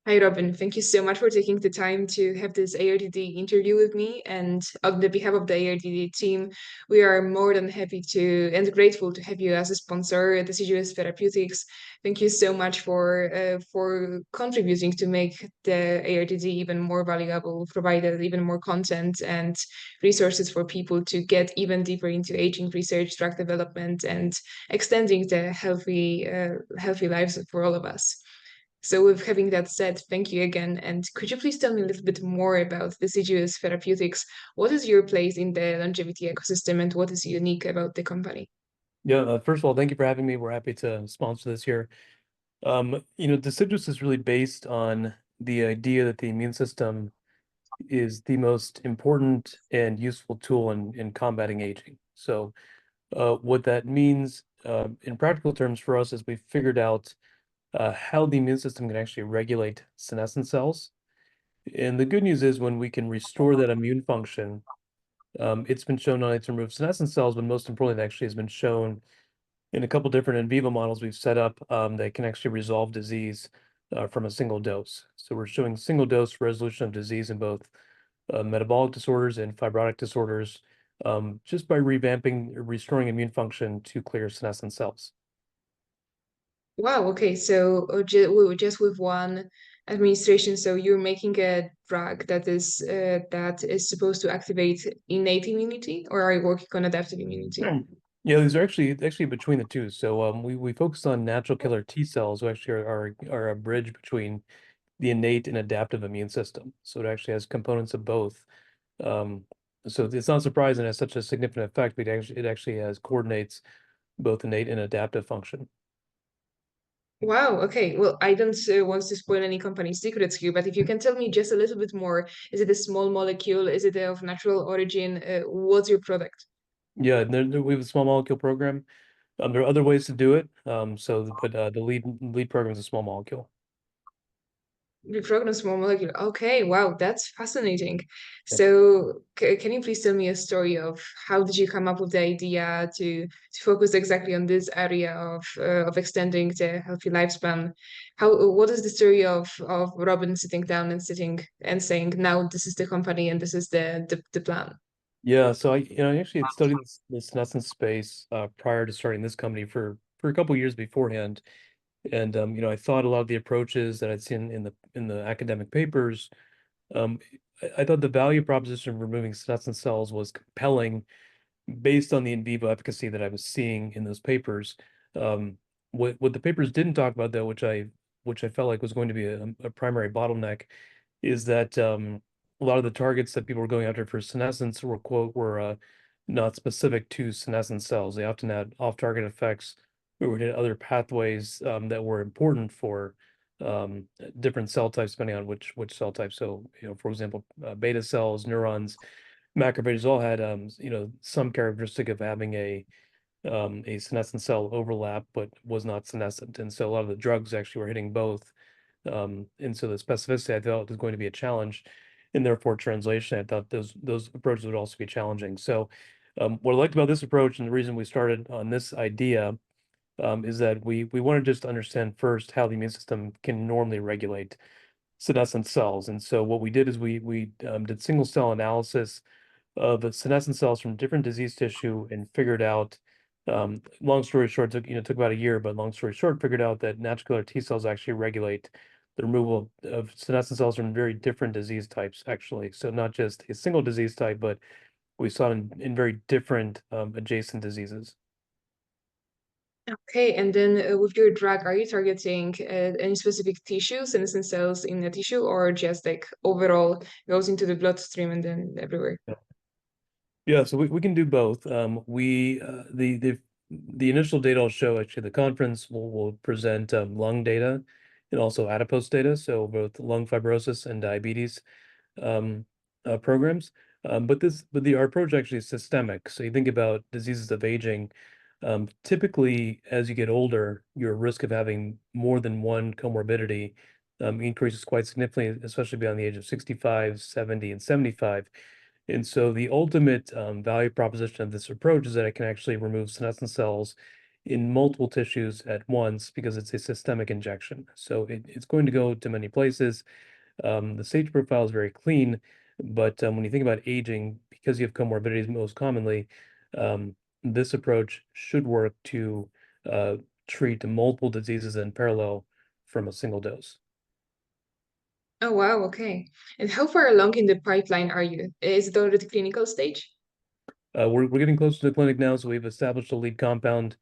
Hi, Robin. Thank you so much for taking the time to have this ARDD interview with me. And on the behalf of the ARDD team, we are more than happy to and grateful to have you as a sponsor at Deciduous Therapeutics. Thank you so much for contributing to make the ARDD even more valuable, provided even more content and resources for people to get even deeper into aging research, drug development, and extending the healthy lives for all of us. So, with having that said, thank you again. And could you please tell me a little bit more about Deciduous Therapeutics? What is your place in the longevity ecosystem and what is unique about the company? Yeah, first of all, thank you for having me. We're happy to sponsor this here. Deciduous is really based on the idea that the immune system is the most important and useful tool in combating aging. So, what that means in practical terms for us is we figured out how the immune system can actually regulate senescent cells. And the good news is when we can restore that immune function, it's been shown not only to remove senescent cells, but most importantly, it actually has been shown in a couple different in vivo models we've set up that can actually resolve disease from a single dose. So we're showing single dose resolution of disease in both metabolic disorders and fibrotic disorders just by revamping, restoring immune function to clear senescent cells. Wow, okay. So, just with one administration, so you're making a drug that is supposed to activate innate immunity, or are you working on adaptive immunity? Yeah, these are actually between the two. So we focus on natural killer T cells, who actually are a bridge between the innate and adaptive immune system. So it actually has components of both. Um, so it's not surprising it has such a significant effect, but it actually has coordinates both innate and adaptive function. Wow, okay. Well, I don't want to spoil any company secrets here, but if you can tell me just a little bit more, is it a small molecule? Is it of natural origin? What's your product? Yeah, and we have a small molecule program. There are other ways to do it. But the lead program is a small molecule. Reprogram small molecule. Okay, wow, that's fascinating. Yeah. So, can you please tell me a story of how did you come up with the idea to focus exactly on this area of extending the healthy lifespan? What is the story of Robin sitting down and sitting and saying, now this is the company and this is the plan? Yeah, so I actually had studied this senescence space prior to starting this company for a couple years beforehand, and I thought a lot of the approaches that I'd seen in the academic papers, um, I thought the value proposition of removing senescent cells was compelling based on the in vivo efficacy that I was seeing in those papers. Um, what the papers didn't talk about though, which I felt like was going to be a primary bottleneck, is that a lot of the targets that people were going after for senescence were not specific to senescent cells. They often had off-target effects or would hit other pathways that were important for different cell types, depending on which cell type. So, for example, beta cells, neurons, macrophages all had some characteristic of having a senescent cell overlap, but was not senescent. And so a lot of the drugs actually were hitting both. And so the specificity I thought was going to be a challenge, and therefore translation. I thought those approaches would also be challenging. So what I liked about this approach and the reason we started on this idea is that we want to just understand first how the immune system can normally regulate senescent cells. And so what we did is we did single cell analysis of the senescent cells from different disease tissue and figured out, long story short, took about a year, but long story short, figured out that natural killer T cells actually regulate the removal of senescent cells from very different disease types, actually. So not just a single disease type, but we saw it in very different adjacent diseases. Okay, and then with your drug, are you targeting any specific tissues, senescent cells in the tissue, or just like overall goes into the bloodstream and then everywhere? Yeah, so we can do both. We the initial data I'll show actually the conference will present lung data and also adipose data, so both lung fibrosis and diabetes um, programs. But our approach actually is systemic. So you think about diseases of aging. Typically, as you get older, your risk of having more than one comorbidity increases quite significantly, especially beyond the age of 65, 70, and 75. And so the ultimate value proposition of this approach is that it can actually remove senescent cells in multiple tissues at once because it's a systemic injection. So it's going to go to many places. The safety profile is very clean, but when you think about aging, because you have comorbidities most commonly, um, this approach should work to uh, treat multiple diseases in parallel from a single dose. Oh, wow. Okay. And how far along in the pipeline are you? Is it already clinical stage? We're getting close to the clinic now, so we've established a lead compound.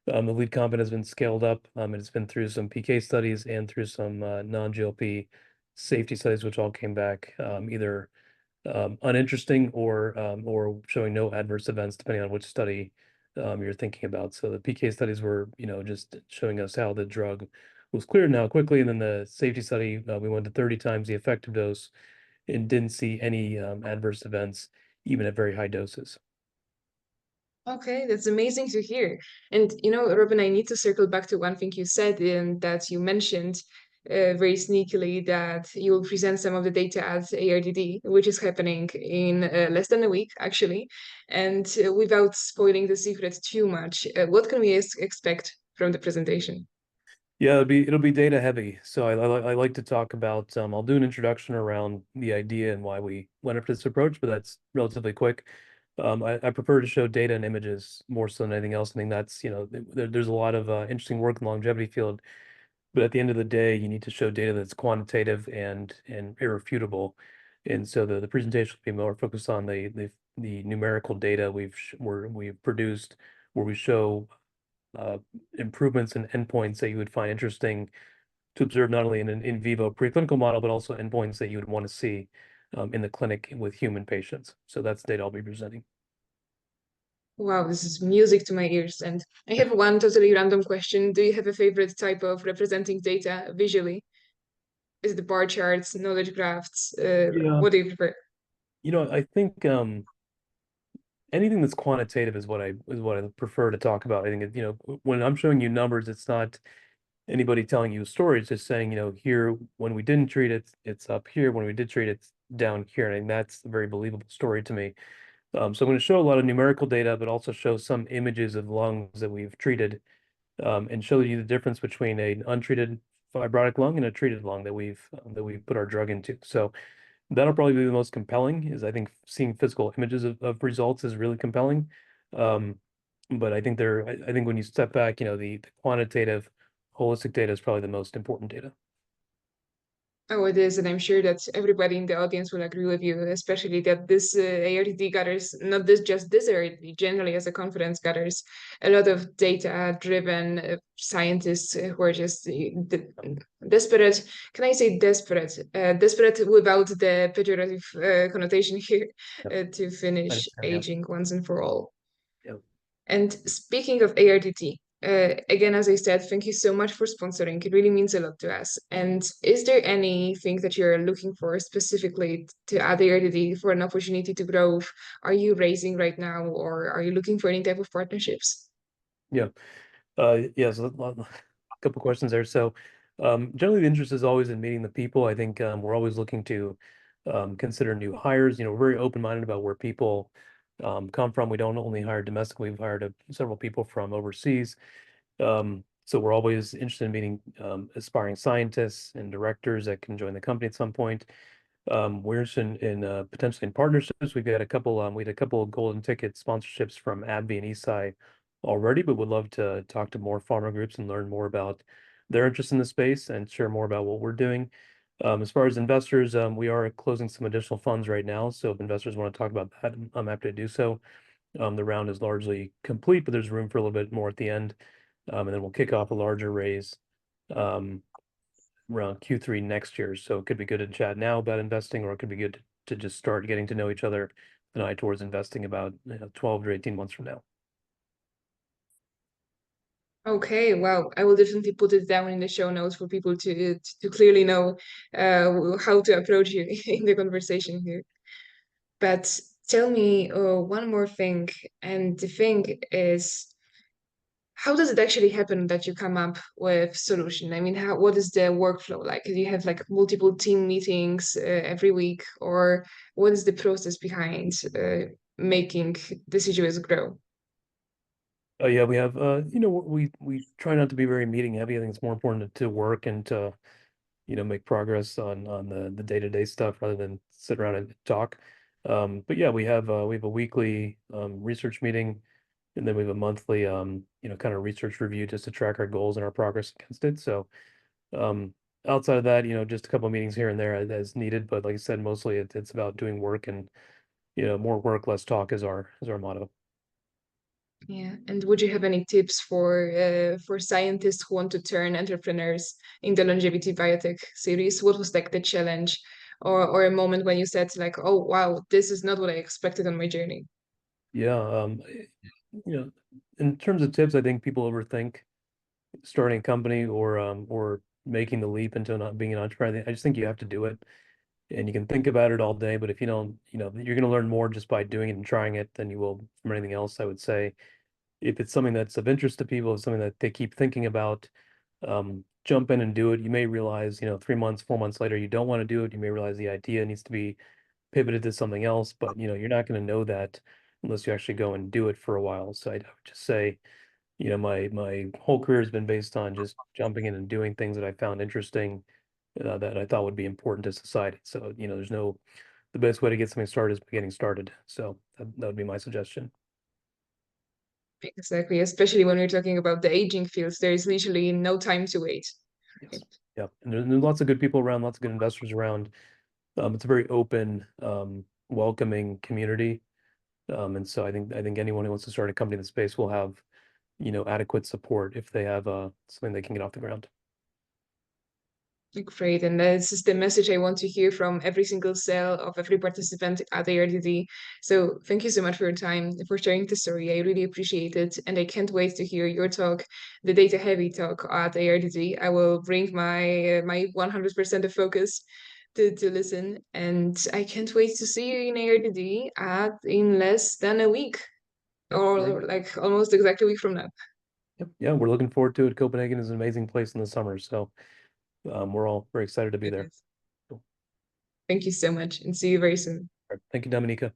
The lead compound has been scaled up, and it's been through some PK studies and through some non-GLP safety studies, which all came back either uninteresting or showing no adverse events, depending on which study you're thinking about. So the PK studies were, just showing us how the drug was cleared now quickly, and then the safety study, we went to 30 times the effective dose and didn't see any adverse events, even at very high doses. Okay, that's amazing to hear. And Robin, I need to circle back to one thing you said, and that you mentioned very sneakily that you will present some of the data at ARDD, which is happening in less than a week, actually. And without spoiling the secret too much, what can we expect from the presentation? Yeah, it'll be data heavy. So I like to talk about I'll do an introduction around the idea and why we went up this approach, but that's relatively quick. I prefer to show data and images more so than anything else. I think that's, there's a lot of interesting work in the longevity field, but at the end of the day, you need to show data that's quantitative and irrefutable. And so the presentation will be more focused on the numerical data we've produced, where we show uh, improvements in endpoints that you would find interesting to observe not only in an in vivo preclinical model, but also endpoints that you would want to see in the clinic with human patients. So that's the data I'll be presenting. Wow, this is music to my ears. And I have one totally random question. Do you have a favorite type of representing data visually? Is it the bar charts, knowledge graphs? Yeah. What do you prefer? I think anything that's quantitative is what I prefer to talk about. I think when I'm showing you numbers, it's not anybody telling you a story. It's just saying, here when we didn't treat it, it's up here. When we did treat it, it's down here. And I think that's a very believable story to me. So I'm going to show a lot of numerical data, but also show some images of lungs that we've treated, and show you the difference between an untreated fibrotic lung and a treated lung that we've put our drug into. So that'll probably be the most compelling, is I think seeing physical images of results is really compelling. Um, but I think when you step back, the quantitative, holistic data is probably the most important data. Oh, it is, and I'm sure that everybody in the audience will agree with you, especially that this ARDD gathers, not just this ARDD, generally as a conference gathers a lot of data-driven scientists who are just desperate. Can I say desperate? Desperate without the pejorative connotation here, Yep. to I finish understand. Yeah. aging once and for all. Yep. And speaking of ARDT, again, as I said, thank you so much for sponsoring. It really means a lot to us. And is there anything that you're looking for specifically to add ARDT for an opportunity to grow? Are you raising right now, or are you looking for any type of partnerships? Yeah. Yeah. So a couple questions there. So, generally, the interest is always in meeting the people. I think we're always looking to consider new hires. We're very open-minded about where people come from. We don't only hire domestically, we've hired several people from overseas. So we're always interested in meeting aspiring scientists and directors that can join the company at some point. We're interested in potentially in partnerships. We had a couple of golden ticket sponsorships from AbbVie and Eisai already, but would love to talk to more pharma groups and learn more about their interest in the space and share more about what we're doing. As far as investors, we are closing some additional funds right now. So if investors want to talk about that, I'm happy to do so. The round is largely complete, but there's room for a little bit more at the end. And then we'll kick off a larger raise um, around Q3 next year. So it could be good to chat now about investing, or it could be good to just start getting to know each other with an eye towards investing about 12 to 18 months from now. Okay, well, I will definitely put it down in the show notes for people to clearly know how to approach you in the conversation here. But tell me one more thing, and the thing is, how does it actually happen that you come up with solution? I mean, what is the workflow like? Do you have like multiple team meetings every week, or what is the process behind making Deciduous grow? Oh yeah, we have we try not to be very meeting heavy. I think it's more important to work and to make progress on the day-to-day stuff rather than sit around and talk. But yeah, we have a weekly research meeting, and then we have a monthly kind of research review just to track our goals and our progress against it. So um outside of that, just a couple of meetings here and there as needed. But like I said, mostly it's about doing work, and more work, less talk is our motto. Yeah. And would you have any tips for scientists who want to turn entrepreneurs in the longevity biotech series? What was like the challenge or a moment when you said like, oh wow, this is not what I expected on my journey? Yeah, you know, in terms of tips, I think people overthink starting a company or making the leap into not being an entrepreneur. I just think you have to do it, and you can think about it all day, but if you don't, you're going to learn more just by doing it and trying it than you will from anything else. I would say if it's something that's of interest to people, it's something that they keep thinking about, jump in and do it. You may realize, 3 months, 4 months later, you don't want to do it. You may realize the idea needs to be pivoted to something else, but you're not going to know that unless you actually go and do it for a while. So I would just say, my whole career has been based on just jumping in and doing things that I found interesting, that I thought would be important to society. So, the best way to get something started is by getting started. So that would be my suggestion. Exactly, especially when we're talking about the aging fields, there is literally no time to wait. Yes. Yeah. And there's lots of good people around, lots of good investors around. It's a very open, welcoming community. And so I think anyone who wants to start a company in the space will have, adequate support if they have something they can get off the ground. Great, and this is the message I want to hear from every single cell of every participant at ARDD. So thank you so much for your time, for sharing the story. I really appreciate it, and I can't wait to hear your talk, the data-heavy talk at ARDD. I will bring my 100% of focus to listen, and I can't wait to see you in ARDD in less than a week, Yep. or like almost exactly a week from now. Yep. Yeah, we're looking forward to it. Copenhagen is an amazing place in the summer, so we're all very excited to be It there. is. Cool. Thank you so much, and see you very soon. All right. Thank you, Dominica.